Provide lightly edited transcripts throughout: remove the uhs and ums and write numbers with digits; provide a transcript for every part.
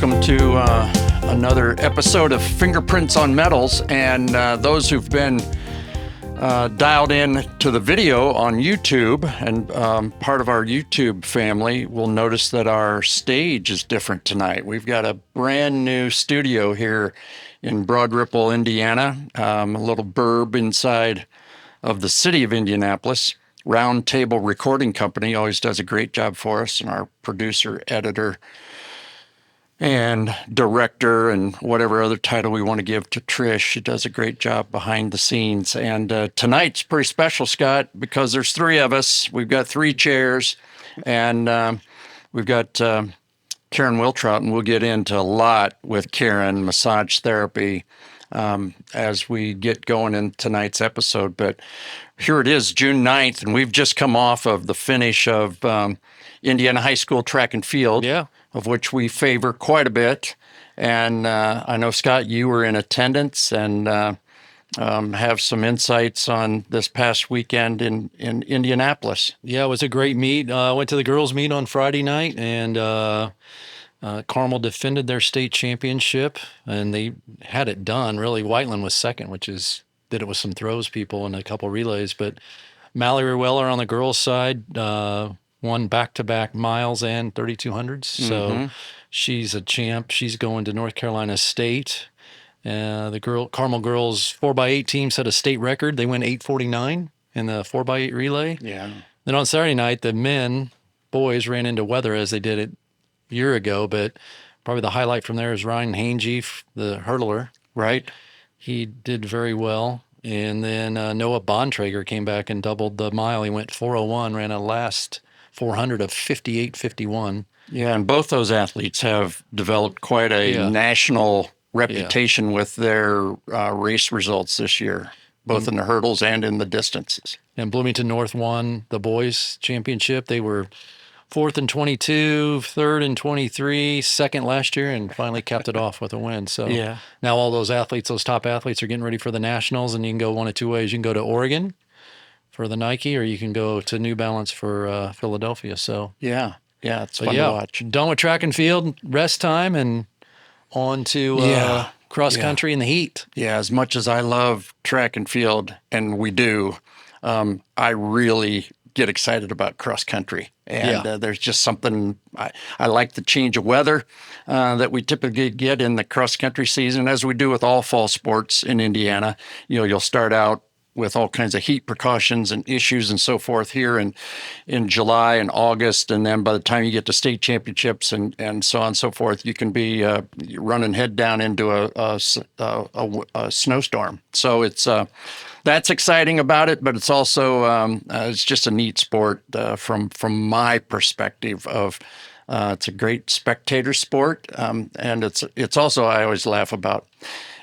welcome to another episode of Fingerprints on Metals. And those who've been dialed in to the video on YouTube and part of our YouTube family will notice that our stage is different tonight. We've got a brand new studio here in Broad Ripple, Indiana, a little burb inside of the city of Indianapolis. Roundtable Recording Company always does a great job for us, and our producer, editor, and director, and whatever other title we want to give to Trish. She does a great job behind the scenes. And tonight's pretty special, Scott, because there's three of us. We've got three chairs, and we've got Karen Wiltrout, and we'll get into a lot with Karen, massage therapy, as we get going in tonight's episode. But here it is, June 9th, and we've just come off of the finish of Indiana High School track and field, of which we favor quite a bit. And I know, Scott, you were in attendance and have some insights on this past weekend in Indianapolis. Yeah, it was a great meet. I went to the girls' meet on Friday night, and Carmel defended their state championship, and they had it done. Really, Whiteland was second, did it with some throws people and a couple relays. But Mallory Weller on the girls' side won back-to-back miles and 3200s. So she's a champ. She's going to North Carolina State. The Carmel girls 4x8 team set a state record. They went 8:49 in the 4x8 relay. Yeah. Then on Saturday night, the boys ran into weather as they did it a year ago, but probably the highlight from there is Ryan Hangee, the hurdler. Right. He did very well. And then Noah Bontrager came back and doubled the mile. He went 4:01, ran a last 400 of 58:51. Yeah, and both those athletes have developed quite a national reputation with their race results this year, both in the hurdles and in the distances. And Bloomington North won the boys' championship. They were 4th in 22, 3rd in 23, second last year, and finally capped it off with a win. So now all those top athletes are getting ready for the Nationals, and you can go one of two ways. You can go to Oregon for the Nike, or you can go to New Balance for Philadelphia. So it's fun to watch. Done with track and field, rest time, and on to cross country in the heat. Yeah, as much as I love track and field, and we do, I really get excited about cross country. And there's just something, I like the change of weather that we typically get in the cross country season, as we do with all fall sports in Indiana. You'll start out with all kinds of heat precautions and issues and so forth here in July and August. And then by the time you get to state championships and so on and so forth, you can be running head down into a snowstorm. So it's that's exciting about it, but it's also it's just a neat sport from my perspective of it's a great spectator sport. And it's also, I always laugh about,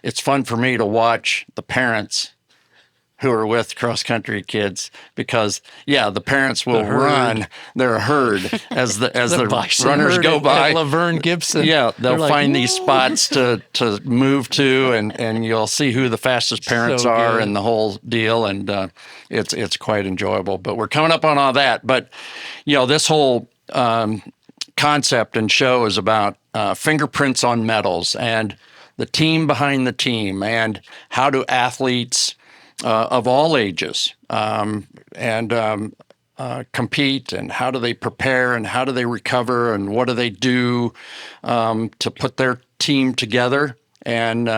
it's fun for me to watch the parents who are with cross-country kids, because the parents will run their herd as the runners go by. Laverne Gibson. Yeah, they'll find these spots to move to, and you'll see who the fastest parents are and the whole deal, and it's quite enjoyable. But we're coming up on all that. But this whole concept and show is about fingerprints on metals and the team behind the team, and how do athletes of all ages compete, and how do they prepare, and how do they recover, and what do they do to put their team together. And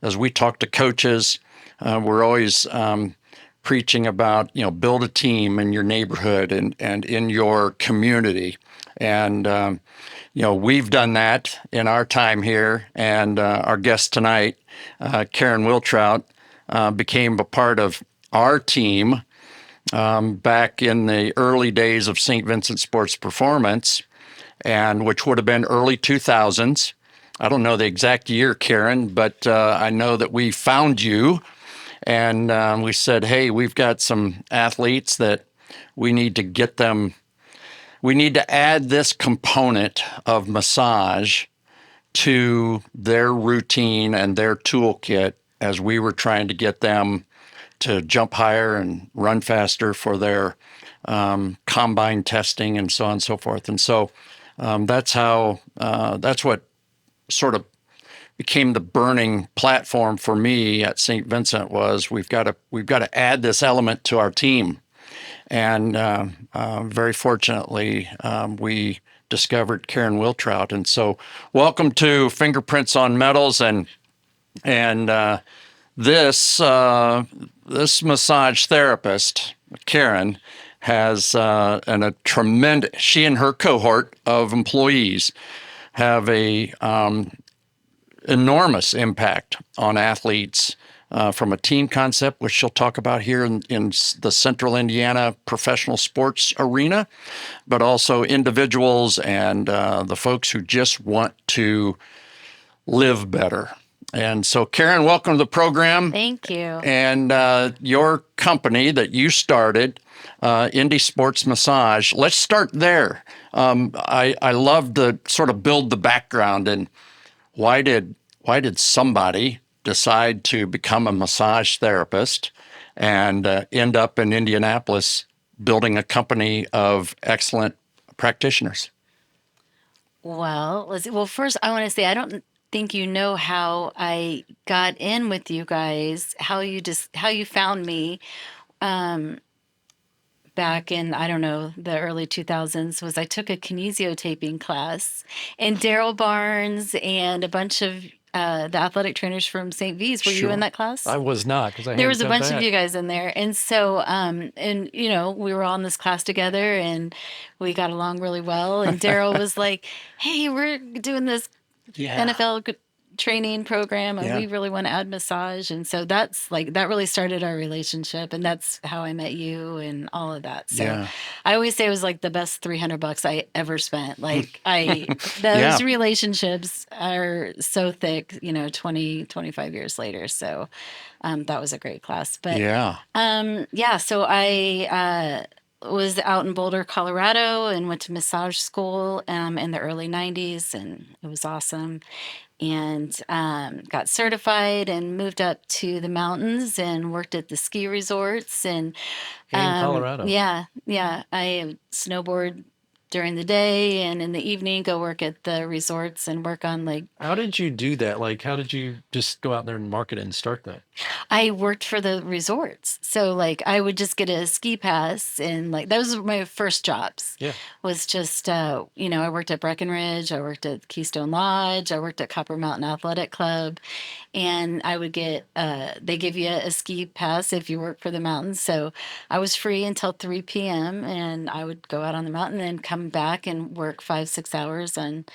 as we talk to coaches, we're always preaching about, build a team in your neighborhood and in your community. And, we've done that in our time here. And our guest tonight, Karen Wiltrout, became a part of our team back in the early days of St. Vincent Sports Performance, and which would have been early 2000s. I don't know the exact year, Karen, but I know that we found you, and we said, hey, we've got some athletes that we need to get them. We need to add this component of massage to their routine and their toolkit, as we were trying to get them to jump higher and run faster for their combine testing and so on and so forth. And so that's what sort of became the burning platform for me at St. Vincent was we've got to add this element to our team. And very fortunately, we discovered Karen Wiltrout. And so welcome to Fingerprints on Metals. And this massage therapist, Karen, has a tremendous, she and her cohort of employees have a enormous impact on athletes from a team concept, which she'll talk about here in the Central Indiana professional sports arena, but also individuals and the folks who just want to live better. And so, Karen, welcome to the program. Thank you. And your company that you started, Indy Sports Massage, let's start there. I love to sort of build the background and why did somebody decide to become a massage therapist and end up in Indianapolis building a company of excellent practitioners? Well, first I want to say I don't think you know how I got in with you guys, how you found me. Back in, I don't know, the early 2000s was I took a kinesiotaping class, and Daryl Barnes and a bunch of the athletic trainers from St. V's. Were you in that class? I was not, because there was a bunch of you guys in there. And so, and we were all in this class together and we got along really well. And Daryl was like, hey, we're doing this NFL training program and we really want to add massage. And so that really started our relationship, and that's how I met you and all of that. So I always say it was like the best $300 I ever spent. Like those relationships are so thick, 20, 25 years later. So that was a great class. But so I was out in Boulder, Colorado, and went to massage school in the early 90s, and it was awesome. And got certified and moved up to the mountains and worked at the ski resorts. And in Colorado. Yeah. I snowboard during the day, and in the evening go work at the resorts and work on How did you do that? How did you just go out there and market it and start that? I worked for the resorts. So I would just get a ski pass, and those were my first jobs. Yeah. Was just, I worked at Breckenridge, I worked at Keystone Lodge, I worked at Copper Mountain Athletic Club, and I would get, they give you a ski pass if you work for the mountains. So I was free until 3 p.m. and I would go out on the mountain and come back and work 5-6 hours on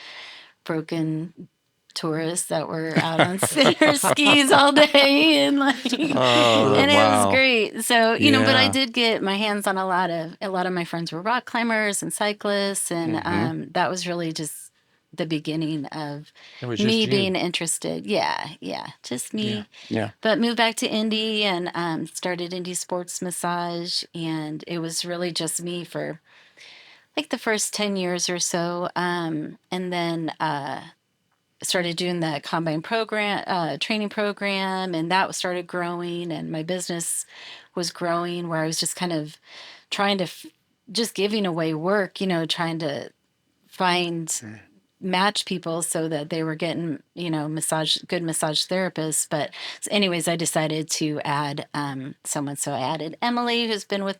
broken tourists that were out on their skis all day and it was great. So but I did get my hands on a lot of my friends were rock climbers and cyclists, and that was really just the beginning of me being interested. Just me. But moved back to Indy and started Indy Sports Massage, and it was really just me for the first 10 years or so, and then started doing the combine program, training program, and that started growing, and my business was growing, where I was just kind of trying to just giving away work, trying to match people so that they were getting, good massage therapists. But anyways, I decided to add someone. So I added Emily, who's been with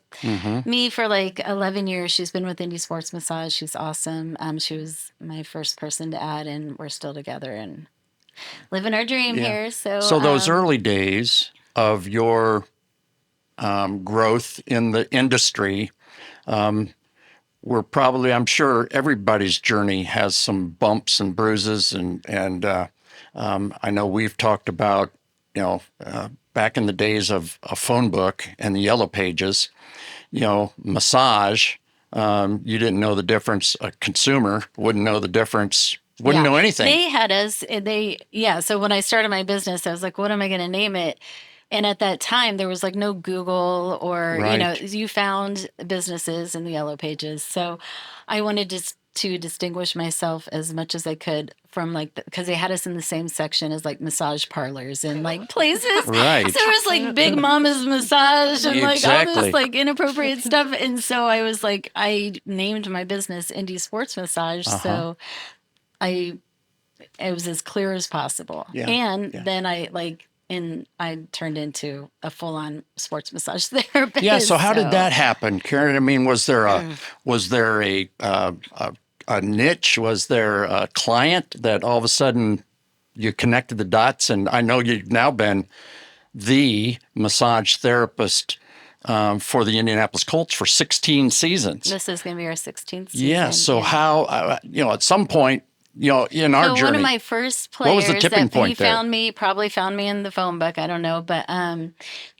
me for 11 years. She's been with Indy Sports Massage. She's awesome. She was my first person to add, and we're still together and living our dream here. So those early days of your growth in the industry, we're probably, I'm sure everybody's journey has some bumps and bruises, and I know we've talked about, back in the days of a phone book and the yellow pages, massage, you didn't know the difference. A consumer wouldn't know the difference, wouldn't know anything. They had us, so when I started my business, I was like, what am I going to name it? And at that time, there was no Google or, you found businesses in the yellow pages. So I wanted to distinguish myself as much as I could from because they had us in the same section as massage parlors and places. Right. So it was Big Mama's Massage and Exactly. all this inappropriate stuff. And so I was I named my business Indy Sports Massage. So I it was as clear as possible. Yeah. And Yeah. then I turned into a full-on sports massage therapist. Yeah. So how did that happen, Karen? I mean, was there a niche? Was there a client that all of a sudden you connected the dots? And I know you've now been the massage therapist for the Indianapolis Colts for 16 seasons. This is going to be our 16th season. Yeah. So how, at some point, in our journey. One of my first players what was the tipping point there? Probably found me in the phone book. I don't know. But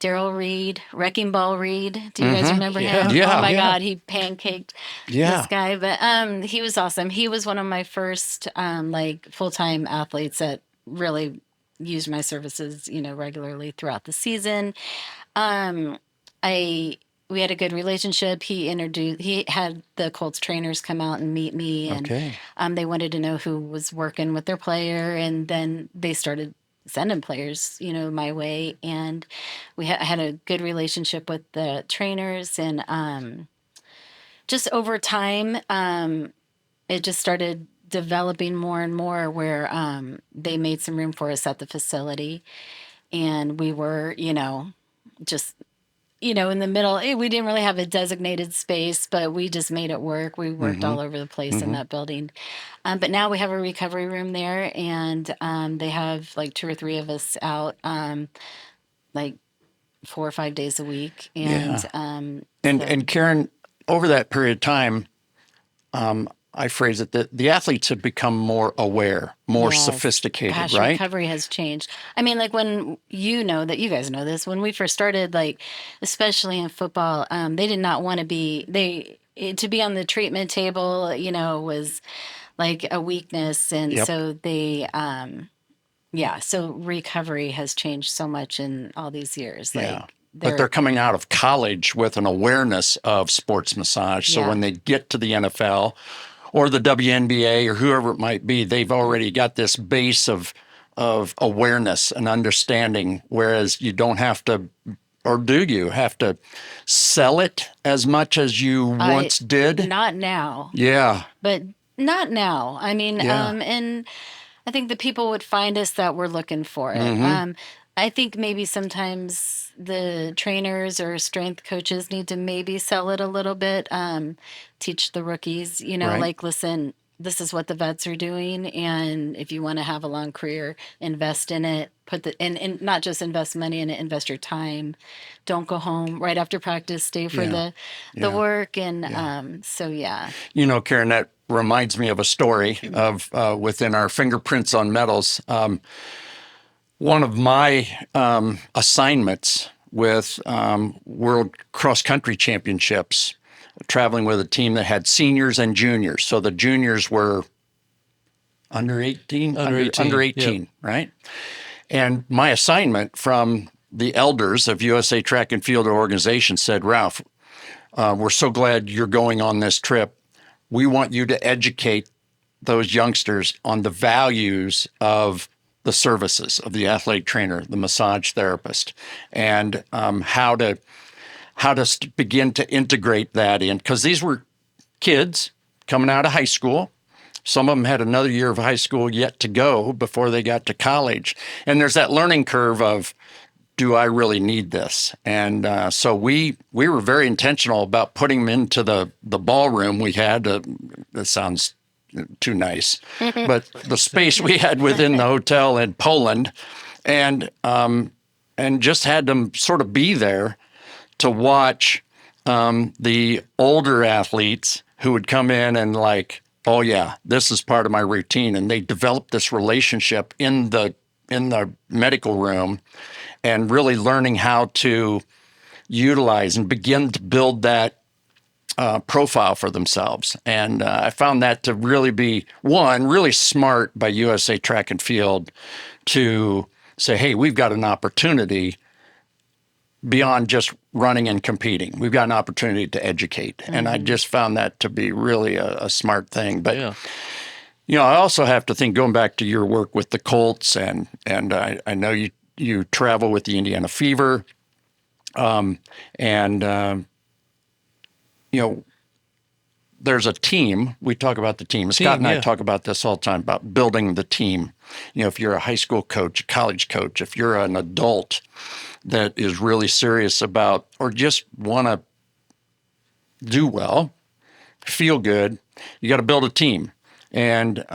Daryl Reed, Wrecking Ball Reed. Do you guys remember him? Yeah, oh, my yeah. God. He pancaked this guy. But he was awesome. He was one of my first full-time athletes that really used my services, regularly throughout the season. We had a good relationship. He had the Colts trainers come out and meet me, and they wanted to know who was working with their player, and then they started sending players, my way, and we had a good relationship with the trainers, and just over time, it just started developing more and more where they made some room for us at the facility, and we were, just in the middle. We didn't really have a designated space, but we just made it work. We worked all over the place in that building. But now we have a recovery room there, and they have like 2 or 3 of us out, 4 or 5 days a week. And and Karen, over that period of time, I phrase it that the athletes have become more aware, more sophisticated, Gosh, right? Recovery has changed. I mean, when that you guys know this, when we first started, especially in football, they did not want to be to be on the treatment table, was like a weakness, and so they. So recovery has changed so much in all these years. But they're coming out of college with an awareness of sports massage. So when they get to the NFL or the WNBA or whoever it might be, they've already got this base of awareness and understanding, whereas you don't have to, or do you have to sell it as much as you once did? Not now. Yeah. But not now. I mean, and I think the people would find us that we're looking for it. I think maybe sometimes the trainers or strength coaches need to maybe sell it a little bit, teach the rookies, listen, this is what the vets are doing, and if you want to have a long career, invest in it, and not just invest money in it, invest your time. Don't go home right after practice, stay for the work, and Karen, that reminds me of a story of within our Fingerprints on Metals. One of my assignments with World Cross Country Championships, traveling with a team that had seniors and juniors. So the juniors were under 18? Under 18, right? And my assignment from the elders of USA Track and Field Organization said, Ralph, we're so glad you're going on this trip. We want you to educate those youngsters on the values of the services of the athletic trainer, the massage therapist, and how to begin to integrate that in. Because these were kids coming out of high school. Some of them had another year of high school yet to go before they got to college. And there's that learning curve of, do I really need this? And so we were very intentional about putting them into the ballroom we had. That sounds too nice, but the space we had within the hotel in Poland, and just had them sort of be there to watch the older athletes who would come in and oh yeah, this is part of my routine, and they developed this relationship in the medical room, and really learning how to utilize and begin to build that profile for themselves. And I found that to really be, really smart by USA Track and Field to say, hey, we've got an opportunity beyond just running and competing. We've got an opportunity to educate. And I just found that to be really a smart thing. But, I also have to think, going back to your work with the Colts, and I know you travel with the Indiana Fever, there's a team. We talk about the team. Scott and I yeah. talk about this all the time, about building the team. If you're a high school coach, a college coach, if you're an adult that is really serious about, or just want to do well, feel good, you got to build a team. And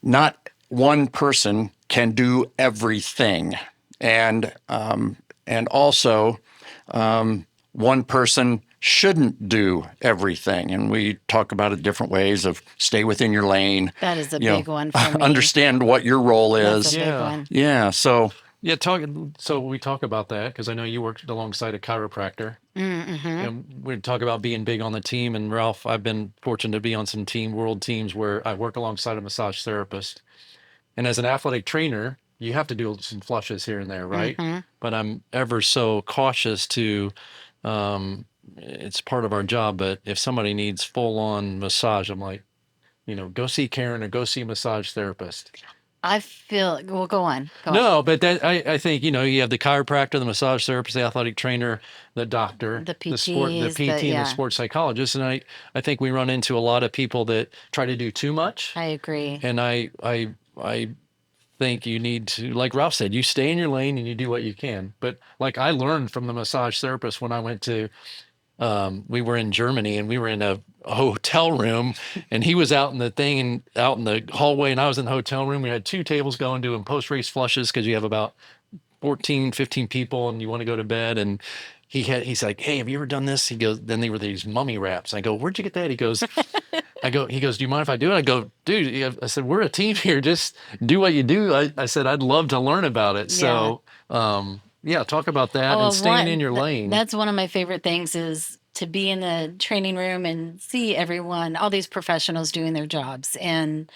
not one person can do everything. And also, one person shouldn't do everything. And we talk about it different ways of stay within your lane. That is a big one for me. Understand what your role That's is. a big one. Yeah. So we talk about that because I know you worked alongside a chiropractor. Mm-hmm. And we talk about being big on the team. And Ralph, I've been fortunate to be on some world teams where I work alongside a massage therapist. And as an athletic trainer, you have to do some flushes here and there, right? Mm-hmm. But I'm ever so cautious to, it's part of our job. But if somebody needs full on massage, I'm like, go see Karen or go see a massage therapist. I feel, well, go on. No, but I think, you have the chiropractor, the massage therapist, the athletic trainer, the doctor, The the PTs, PT, and yeah. the sports psychologist. And I think we run into a lot of people that try to do too much. I agree. And I think you need to, like Ralph said, you stay in your lane and you do what you can. But like I learned from the massage therapist when I went to, we were in Germany and we were in a hotel room and he was out in the hallway and I was in the hotel room. We had 2 tables going doing post-race flushes because you have about 14, 15 people and you want to go to bed. And he's like, hey, have you ever done this? He goes, then they were these mummy wraps. I go, where'd you get that? He goes, he goes, do you mind if I do it? I go, dude, I said, we're a team here. Just do what you do. I said, I'd love to learn about it. Yeah. So, talk about that and staying in your lane. That's one of my favorite things is to be in the training room and see everyone, all these professionals doing their jobs. And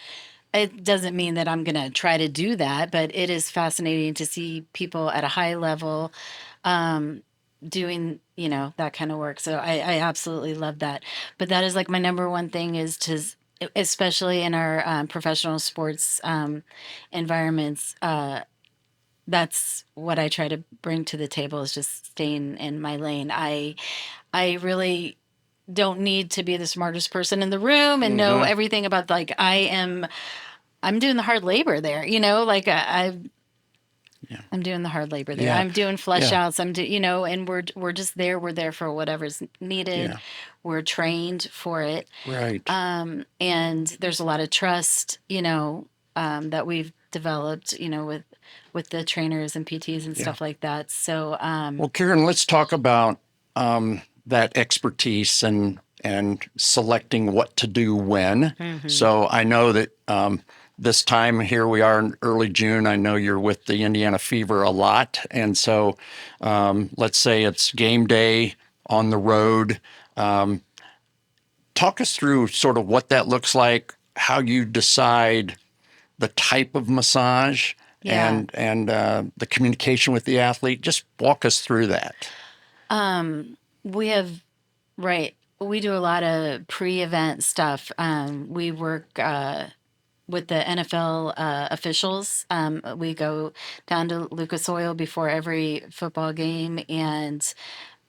it doesn't mean that I'm going to try to do that, but it is fascinating to see people at a high level doing, that kind of work. So I absolutely love that. But that is like my number one thing is to, especially in our professional sports environments, that's what I try to bring to the table is just staying in my lane. I really don't need to be the smartest person in the room and know everything about I'm doing the hard labor there, I'm doing the hard labor there. Yeah. I'm doing flush outs. I'm and we're just there. We're there for whatever's needed. Yeah. We're trained for it. Right. And there's a lot of trust, that we've developed, with the trainers and PTs and stuff like that. So, well, Karen, let's talk about that expertise and selecting what to do when. Mm-hmm. So I know that this time here we are in early June. I know you're with the Indiana Fever a lot. And so let's say it's game day on the road. Talk us through sort of what that looks like, how you decide the type of massage and the communication with the athlete. Just walk us through that. We do a lot of pre-event stuff. We work with the NFL officials. We go down to Lucas Oil before every football game, and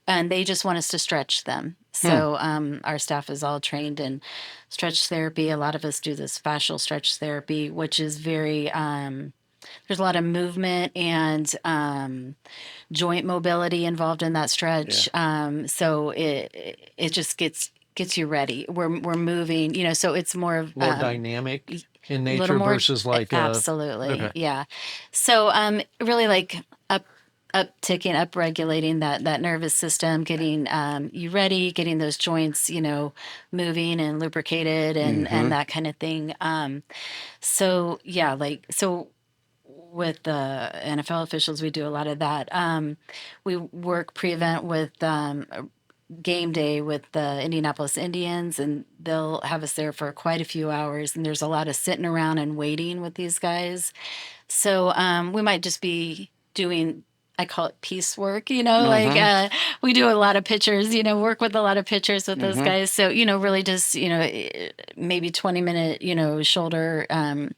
they just want us to stretch them. So our staff is all trained in stretch therapy. A lot of us do this fascial stretch therapy, which is very there's a lot of movement and joint mobility involved in that stretch. Yeah. So it just gets you ready. We're moving, so it's more dynamic in nature versus like absolutely. Okay. Yeah. So really like up regulating that nervous system, getting you ready, getting those joints, moving and lubricated and that kind of thing. So with the NFL officials, we do a lot of that. We work pre-event with game day with the Indianapolis Indians, and they'll have us there for quite a few hours. And there's a lot of sitting around and waiting with these guys. So we might just be doing, I call it piecework, like we do a lot of pitchers, work with a lot of pitchers with those guys. So, really just, maybe 20-minute, shoulder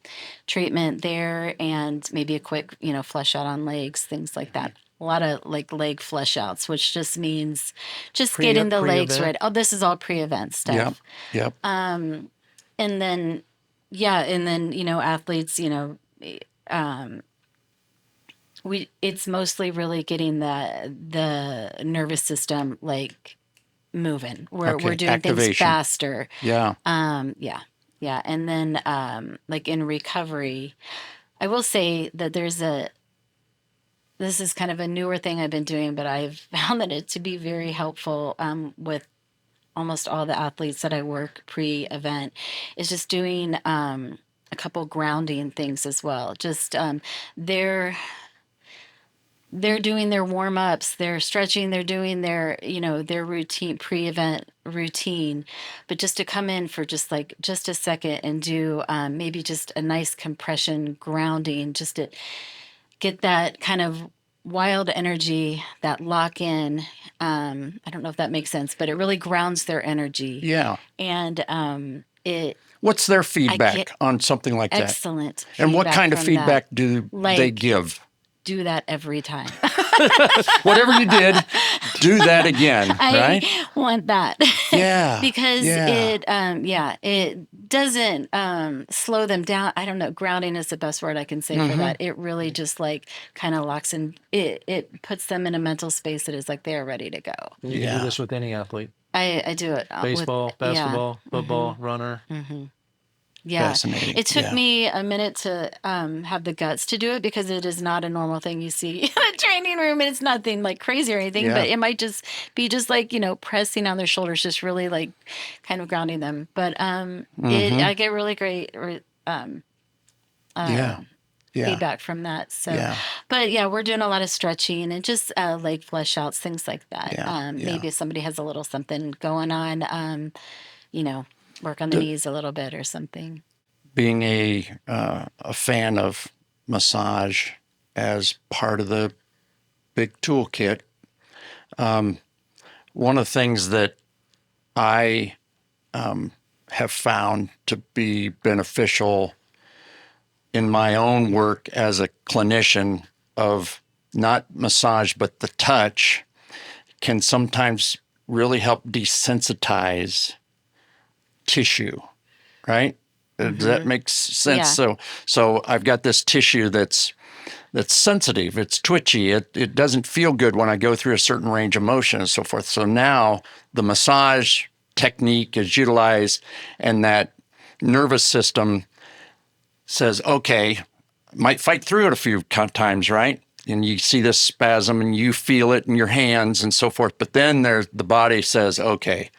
treatment there and maybe a quick, flush out on legs, things like that. a lot of like leg flush outs, which just means just getting the legs pre-event? right. Oh, this is all pre-event stuff. Yep. Yep. And then, athletes, it's mostly really getting the nervous system like moving. We're doing things Activation. faster. Yeah. Yeah. And then like in recovery, I will say that this is kind of a newer thing I've been doing, but I've found that it to be very helpful with almost all the athletes that I work pre-event, is just doing a couple grounding things as well. Just they're doing their warm-ups, they're stretching, they're doing their routine, pre-event routine, but just to come in for just a second and do maybe just a nice compression grounding, just to get that kind of wild energy, that lock in. I don't know if that makes sense, but it really grounds their energy. Yeah. And it What's their feedback get on something like that? excellent. And what kind of from that. feedback do they Like- give? Do that every time. Whatever you did, do that again, right? I want that. Yeah. Because yeah. it doesn't slow them down. I don't know. Grounding is the best word I can say for that. It really just like kind of locks in. It puts them in a mental space that is like they're ready to go. And you can do this with any athlete. I do it. Baseball, basketball, football, runner. Yeah. Fascinating. It took Yeah. me a minute to have the guts to do it, because it is not a normal thing you see in a training room, and it's nothing like crazy or anything, Yeah. but it might just be just like, pressing on their shoulders, just really like kind of grounding them. But I get really great Yeah. feedback from that. So, Yeah. but yeah, we're doing a lot of stretching and just leg flush outs, things like that. Yeah, Maybe if somebody has a little something going on, work on the knees a little bit or something. Being a fan of massage as part of the big toolkit, one of the things that I have found to be beneficial in my own work as a clinician of not massage but the touch can sometimes really help desensitize tissue, right? Does that make sense? Yeah. So I've got this tissue that's sensitive, it's twitchy, it doesn't feel good when I go through a certain range of motion and so forth. So now the massage technique is utilized, and that nervous system says, okay, might fight through it a few times, right? And you see this spasm and you feel it in your hands and so forth. But then the body says, okay,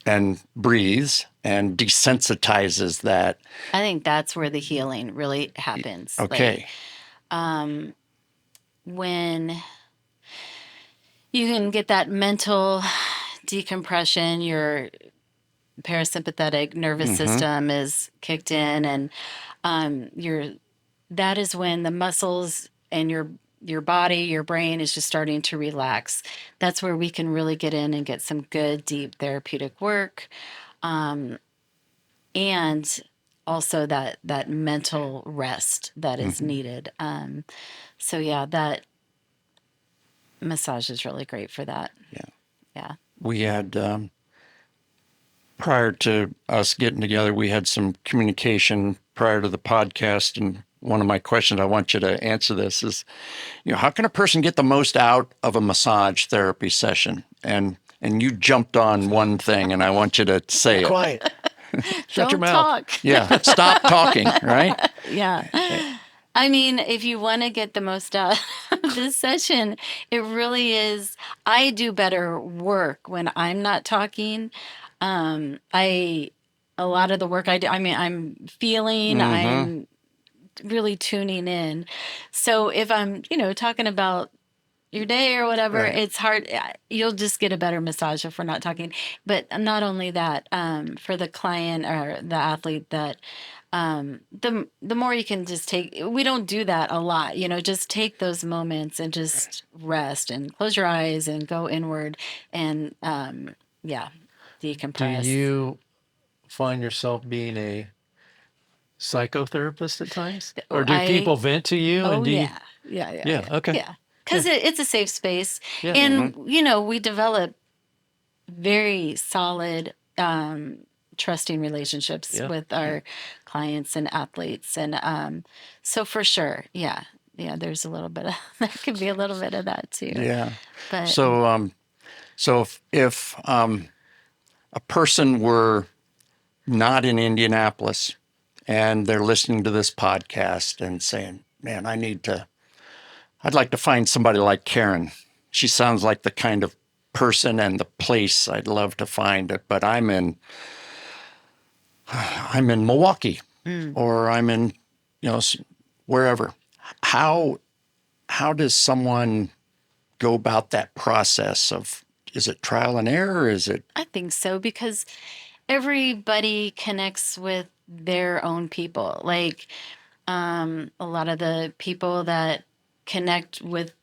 and breathes and desensitizes that. I think that's where the healing really happens. Okay. When you can get that mental decompression, your parasympathetic nervous system is kicked in, and that is when the muscles and your body, your brain is just starting to relax. That's where we can really get in and get some good, deep therapeutic work. And also that mental rest that is needed. So yeah, that massage is really great for that. Yeah. We had, prior to us getting together, we had some communication prior to the podcast. And one of my questions, I want you to answer this, is, how can a person get the most out of a massage therapy session? And you jumped on one thing, and I want you to say it. Quiet. Shut your Don't mouth. talk. Yeah, stop talking, right? Yeah. I mean, if you want to get the most out of this session, it really is. I do better work when I'm not talking. A lot of the work I do, I mean, I'm feeling, I'm really tuning in. So if I'm, talking about your day or whatever, Right. it's hard. You'll just get a better massage if we're not talking. But not only that, for the client or the athlete, that the more you can just take, we don't do that a lot, just take those moments and just rest and close your eyes and go inward and decompress. Do you find yourself being a psychotherapist at times, Oh, or do people vent to you? Oh And do you? yeah, yeah, yeah, Yeah. Okay. yeah. Because it's a safe space, Yeah. and we develop very solid, trusting relationships Yeah. with our clients and athletes, and so for sure, yeah, yeah. There's a little bit of there could be a little bit of that too. Yeah. But So if a person were not in Indianapolis and they're listening to this podcast and saying, "Man, I'd like to find somebody like Karen. She sounds like the kind of person and the place I'd love to find it, but I'm in Milwaukee or I'm in, wherever." How does someone go about that process of, is it trial and error? Is it? I think so, because everybody connects with their own people. Like, a lot of the people that connect with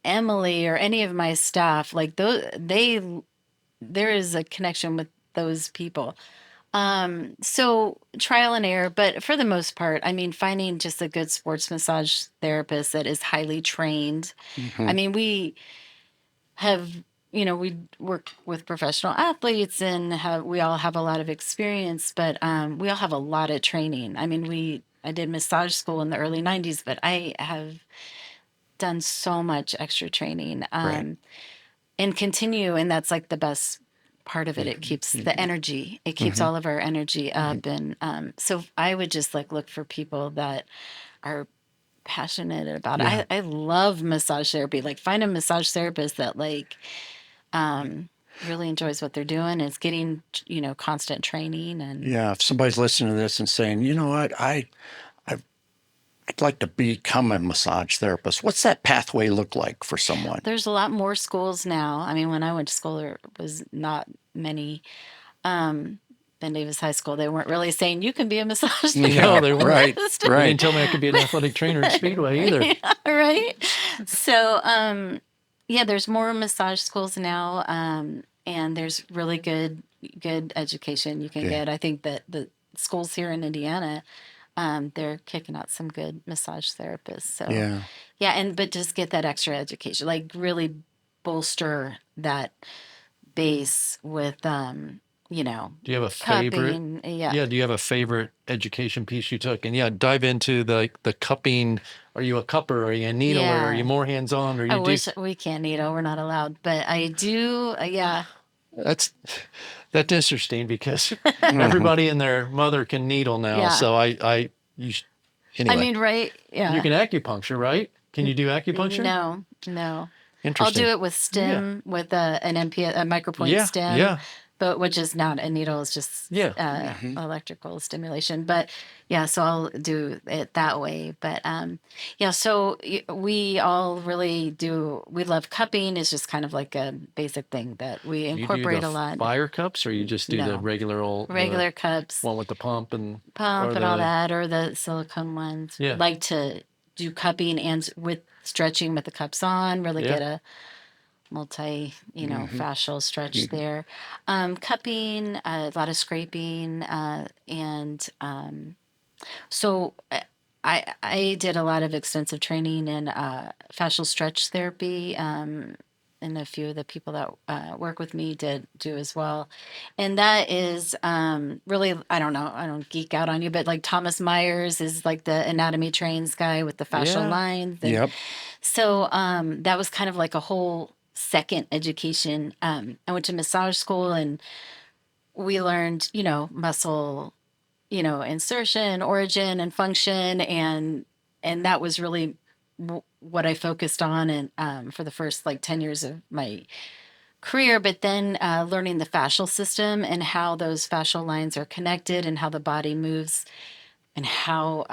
Emily or any of my staff, like those, there is a connection with those people. So trial and error, but for the most part, I mean, finding just a good sports massage therapist that is highly trained. I mean, we have, we work with professional athletes and we all have a lot of experience, but we all have a lot of training. I mean, I did massage school in the early 90s, but I have done so much extra training, Right. and continue. And that's like the best part of it. It keeps the energy, it keeps all of our energy up. And so I would just like look for people that are passionate about it. I love massage therapy. Like, find a massage therapist that like really enjoys what they're doing, is getting constant training. And Yeah, if somebody's listening to this and saying, you know what, I'd like to become a massage therapist, what's that pathway look like for someone? there's a lot more schools now. I mean, when I went to school, there was not many. Ben Davis High School, they weren't really saying you can be a massage therapist. No, they weren't. Right, You right. didn't tell me I could be an athletic trainer at Speedway either. Yeah, right. So, yeah, there's more massage schools now, and there's really good education you can Yeah. get. I think that the schools here in Indiana, they're kicking out some good massage therapists. So, Yeah. yeah, but just get that extra education, like really bolster that base with, Do you have a favorite? cupping. Yeah. Yeah. Do you have a favorite education piece you took? And yeah, dive into the cupping. Are you a cupper? Are you a needler? Are you more hands on? Or I you do? wish we can't needle. We're not allowed, but I do. Yeah. That's interesting because everybody and their mother can needle now. Yeah. So anyway. I mean, right? Yeah. You can acupuncture, right? Can you do acupuncture? No. I'll Interesting. do it with stem, with an MP, a micropoint stem. Yeah. But which is not a needle, it's just electrical stimulation. But yeah, so I'll do it that way. But yeah, so we all really do. We love cupping. It's just kind of like a basic thing that we incorporate a lot. Fire cups, or you just do the regular old regular cups, one with the pump and all that, or the silicone ones. Yeah. Like to do cupping and with stretching with the cups on. Really get a multi, fascial stretch there. Cupping, a lot of scraping, and so I did a lot of extensive training in fascial stretch therapy, and a few of the people that work with me do as well. And that is really, I don't geek out on you, but like Thomas Myers is like the anatomy trains guy with the fascial lines. And Yep. so that was kind of like a whole second education. I went to massage school and we learned, muscle, insertion, origin, and function, and that was really what I focused on, and for the first like 10 years of my career. But then learning the fascial system and how those fascial lines are connected and how the body moves and how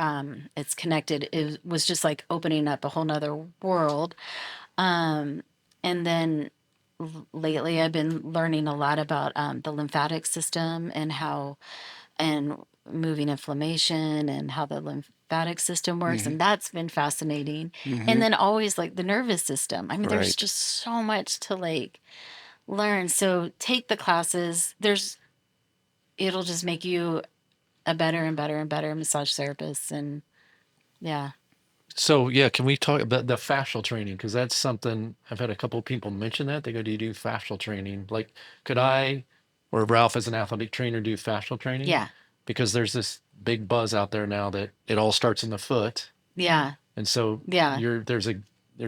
it's connected, it was just like opening up a whole nother world. And then lately I've been learning a lot about the lymphatic system and moving inflammation and how the lymphatic system works. And that's been fascinating. And then always like the nervous system. I mean, there's Right. just so much to like learn. So take the classes. It'll just make you a better and better and better massage therapist. And yeah. So yeah, can we talk about the fascial training? Because that's something I've had a couple of people mention that. They go, "Do you do fascial training?" Like, could I or Ralph as an athletic trainer do fascial training? Yeah. Because there's this big buzz out there now that it all starts in the foot. Yeah. And so Yeah. there's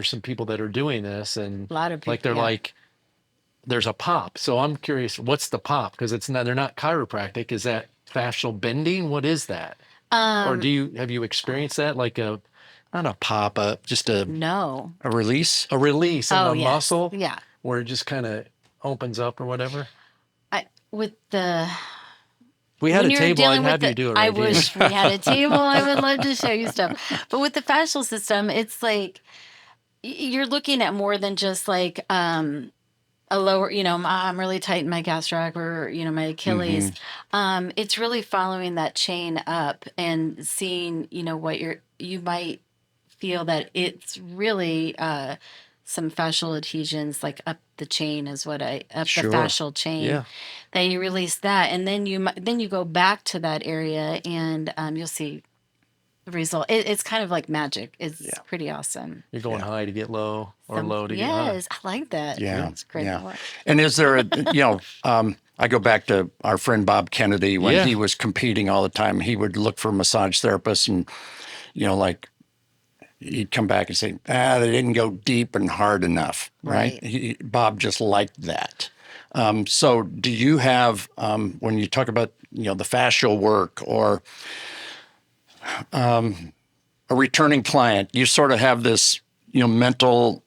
some people that are doing this, and A lot of people. like they're yeah. like, there's a pop. So I'm curious, what's the pop? Because they're not chiropractic. Is that fascial bending? What is that? Or have you experienced that? Like Not a pop up, just No. a release. a release in Oh, the yes. muscle Yeah. where it just kind of opens up or whatever? With the We had when a you're table. I'd dealing with have you do it I right here. wish we had a table. I would love to show you stuff. But with the fascial system, it's like you're looking at more than just like a lower, I'm really tight in my gastroc or, my Achilles. It's really following that chain up and seeing, what you might feel that it's really some fascial adhesions like up the chain is what the Sure. fascial chain Yeah. that you release that. And then you go back to that area and you'll see the result. It's kind of like magic. It's pretty awesome. You're going high to get low or low to get high. Yes, I like that. Yeah. It's great. Yeah. And is there I go back to our friend Bob Kennedy when he was competing all the time. He would look for massage therapists and, like he'd come back and say, they didn't go deep and hard enough. Right. Bob just liked that. So do you have, when you talk about, the fascial work or a returning client, you sort of have this, mental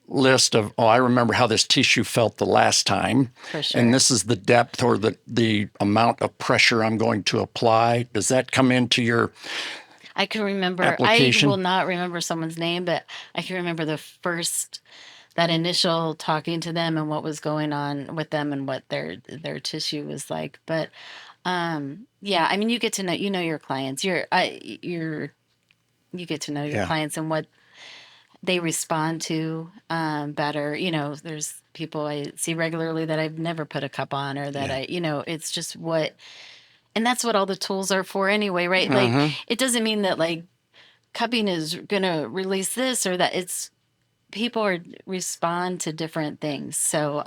list of, I remember how this tissue felt the last time. For sure. And this is the depth or the amount of pressure I'm going to apply. Does that come into your I can remember, application? I will not remember someone's name, but I can remember that initial talking to them and what was going on with them and what their tissue was like. But yeah, I mean, you get to know, your clients. You get to know your clients and what they respond to better. There's people I see regularly that I've never put a cup on or that it's just and that's what all the tools are for anyway, right? Like, it doesn't mean that like cupping is going to release this or that. It's people respond to different things. So,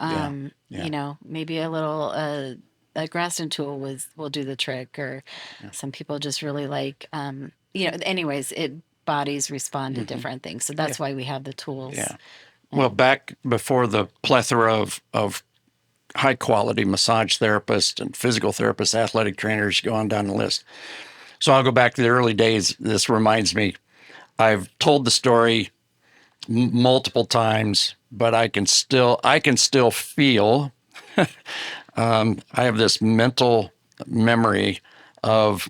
maybe a little, a Graston tool will do the trick, or some people just really like, anyways, bodies respond to different things. So that's why we have the tools. Yeah. Well, back before the plethora of high quality massage therapists and physical therapists, athletic trainers, go on down the list. So I'll go back to the early days. This reminds me, I've told the story multiple times, but I can still feel, I have this mental memory of,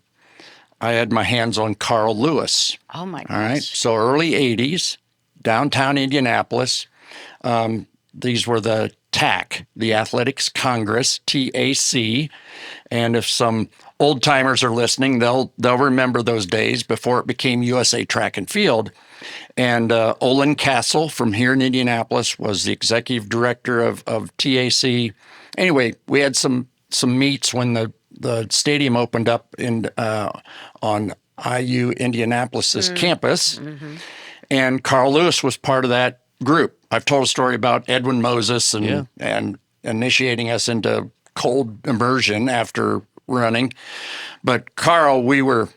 I had my hands on Carl Lewis. Oh my gosh. All right. So early 80s, downtown Indianapolis. These were the TAC, the Athletics Congress, TAC. And if some old timers are listening, they'll remember those days before it became USA Track and Field. And Olin Castle from here in Indianapolis was the executive director of TAC. Anyway, we had some meets when the stadium opened up on IU Indianapolis's campus. And Carl Lewis was part of that group. I've told a story about Edwin Moses and initiating us into cold immersion after running. But Carl, we were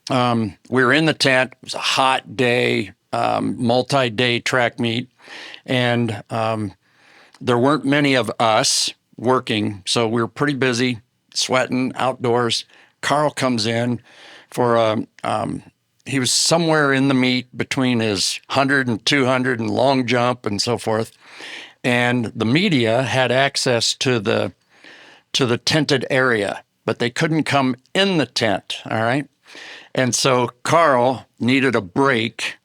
in the tent. It was a hot day, multi-day track meet, and there weren't many of us working, so we were pretty busy, sweating outdoors. Carl comes in for he was somewhere in the meet between his 100 and 200 and long jump and so forth. And the media had access to the tented area, but they couldn't come in the tent, all right? And so Carl needed a break,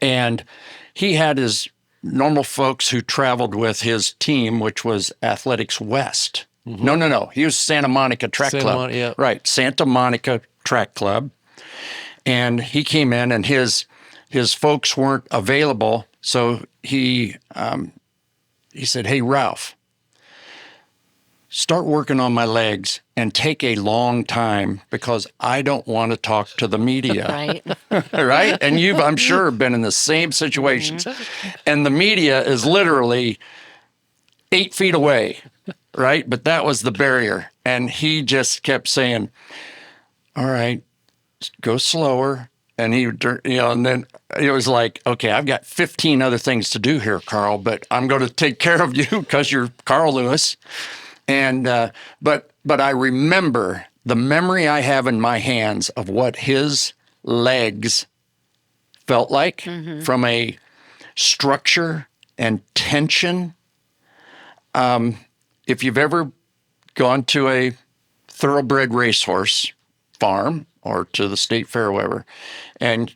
and he had his normal folks who traveled with his team, which was Athletics West. No. He was Santa Monica Track Club. Right, Santa Monica Track Club. And he came in, and his folks weren't available, so he said, "Hey, Ralph, start working on my legs and take a long time because I don't want to talk to the media. Right. Right? And you've, I'm sure, been in the same situations. And the media is literally 8 feet away, right? But that was the barrier. And he just kept saying, all right, go slower. And he, and then it was like, okay, I've got 15 other things to do here, Carl, but I'm going to take care of you because you're Carl Lewis. And, but I remember the memory I have in my hands of what his legs felt like from a structure and tension. If you've ever gone to a thoroughbred racehorse farm or to the state fair or whatever, and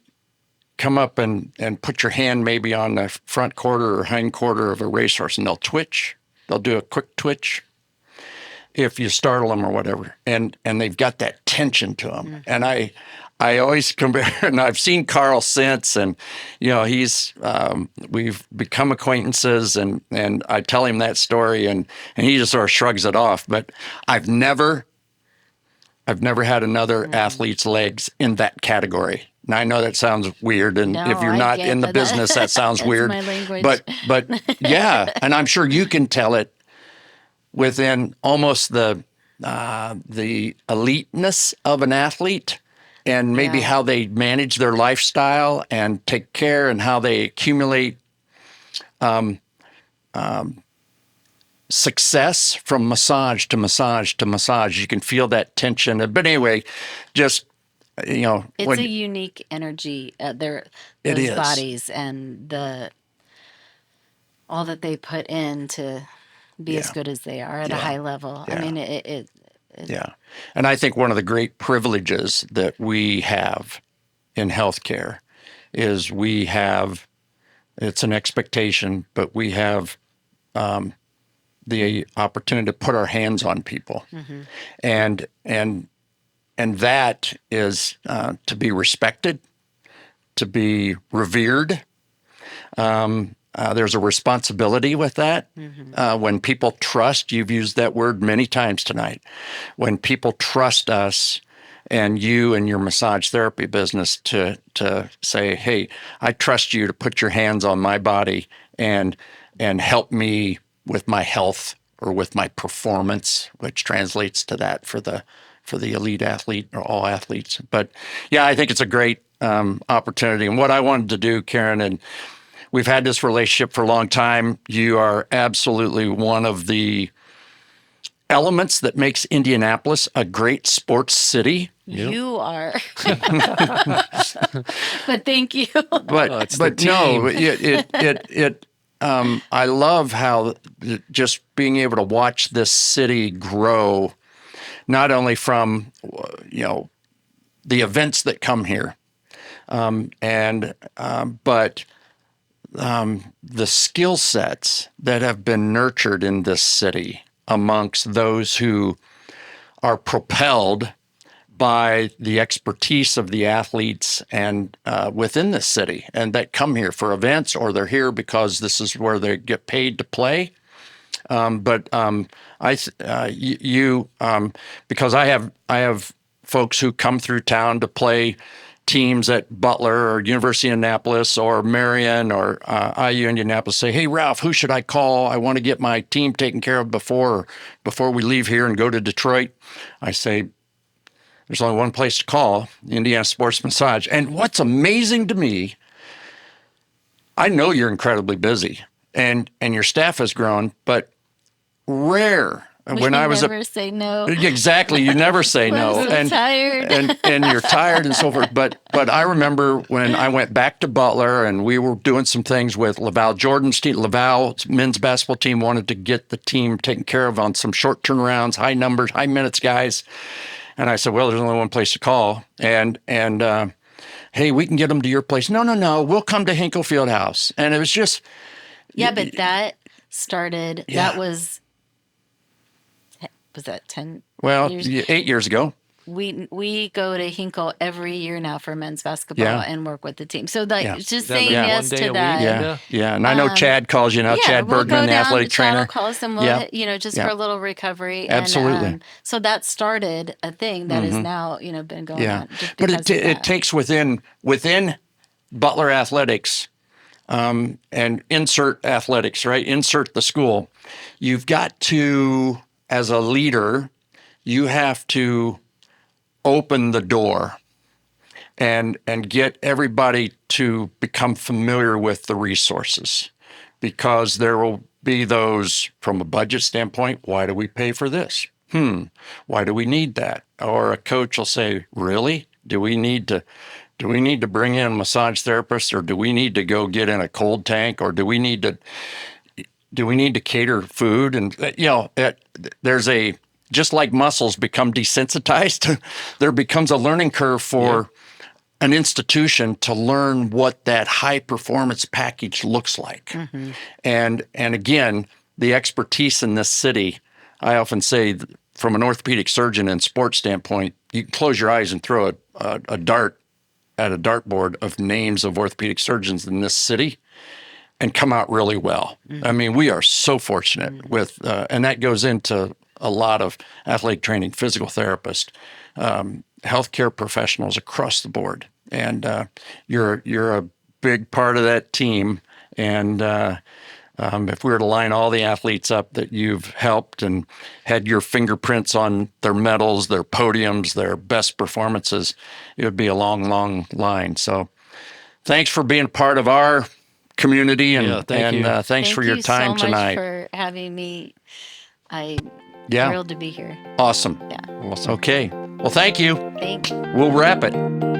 come up and put your hand maybe on the front quarter or hind quarter of a racehorse, and they'll twitch. They'll do a quick twitch if you startle them or whatever, and they've got that tension to them. And I always compare, and I've seen Carl since, and he's we've become acquaintances, and I tell him that story, and he just sort of shrugs it off. But I've never had another athlete's legs in that category. Now I know that sounds weird, and if you're not in the business, that sounds weird. My language. But yeah, and I'm sure you can tell it within almost the eliteness of an athlete, and maybe how they manage their lifestyle and take care, and how they accumulate success from massage to massage to massage. You can feel that tension. But anyway, just it's a unique energy. Those bodies and all that they put in to be as good as they are at a high level. Yeah. I mean, it yeah. And I think one of the great privileges that we have in healthcare is it's an expectation, but we have the opportunity to put our hands on people. And that is to be respected, to be revered. There's a responsibility with that. When people trust, you've used that word many times tonight, when people trust us and you and your massage therapy business to say, hey, I trust you to put your hands on my body and help me with my health or with my performance, which translates to that for the elite athlete or all athletes. But yeah, I think it's a great opportunity. And what I wanted to do, Karen, and we've had this relationship for a long time. You are absolutely one of the elements that makes Indianapolis a great sports city. You are. But thank you. But no, I love how just being able to watch this city grow, not only from the events that come here, but the skill sets that have been nurtured in this city amongst those who are propelled by the expertise of the athletes and within the city, and that come here for events, or they're here because this is where they get paid to play. Because I have folks who come through town to play teams at Butler or University of Indianapolis or Marion or IU Indianapolis, say, hey, Ralph, who should I call? I want to get my team taken care of before we leave here and go to Detroit. I say, there's only one place to call, Indiana Sports Massage. And what's amazing to me, I know you're incredibly busy and your staff has grown, but rare. When I was never say no. Exactly, you never say no. I'm so tired. and you're tired and so forth. But I remember when I went back to Butler and we were doing some things with Laval Jordan's team. Laval's men's basketball team wanted to get the team taken care of on some short turnarounds, high numbers, high minutes guys. And I said, well, there's only one place to call. And hey, we can get them to your place. No, we'll come to Hinkle Fieldhouse. And it was just. Yeah, but that started, that was that 10 Well, years? 8 years ago. we go to Hinkle every year now for men's basketball Yeah. and work with the team. So like Yeah. just Is that saying like yes one day to a week? that. Yeah, yeah. And I know Chad calls you now, Yeah, Chad we'll Bergman, go the down athletic to Chad trainer. will call us and we'll, Yeah. just Yeah. for a little recovery. Absolutely. And so that started a thing that is now, been going Yeah, on. Just but because it of that. takes within Butler athletics, and insert athletics, right? Insert the school. You've got to, as a leader, you have to open the door and get everybody to become familiar with the resources, because there will be those from a budget standpoint. Why do we pay for this? Why do we need that? Or a coach will say, really? Do we need to bring in a massage therapist, or do we need to go get in a cold tank, or do we need to cater food? And there's just like muscles become desensitized, there becomes a learning curve for an institution to learn what that high performance package looks like. Mm-hmm. And again, the expertise in this city, I often say, from an orthopedic surgeon and sports standpoint, you can close your eyes and throw a dart at a dartboard of names of orthopedic surgeons in this city and come out really well. Mm-hmm. I mean, we are so fortunate with, and that goes into a lot of athletic training, physical therapists, healthcare professionals across the board. And you're a big part of that team. And if we were to line all the athletes up that you've helped and had your fingerprints on their medals, their podiums, their best performances, it would be a long, long line. So thanks for being part of our community, and thanks for your time tonight. Thank you so much for having me. I'm Yeah. thrilled to be here. Awesome. Yeah. Awesome. Okay. Well, thank you. Thanks. We'll wrap it.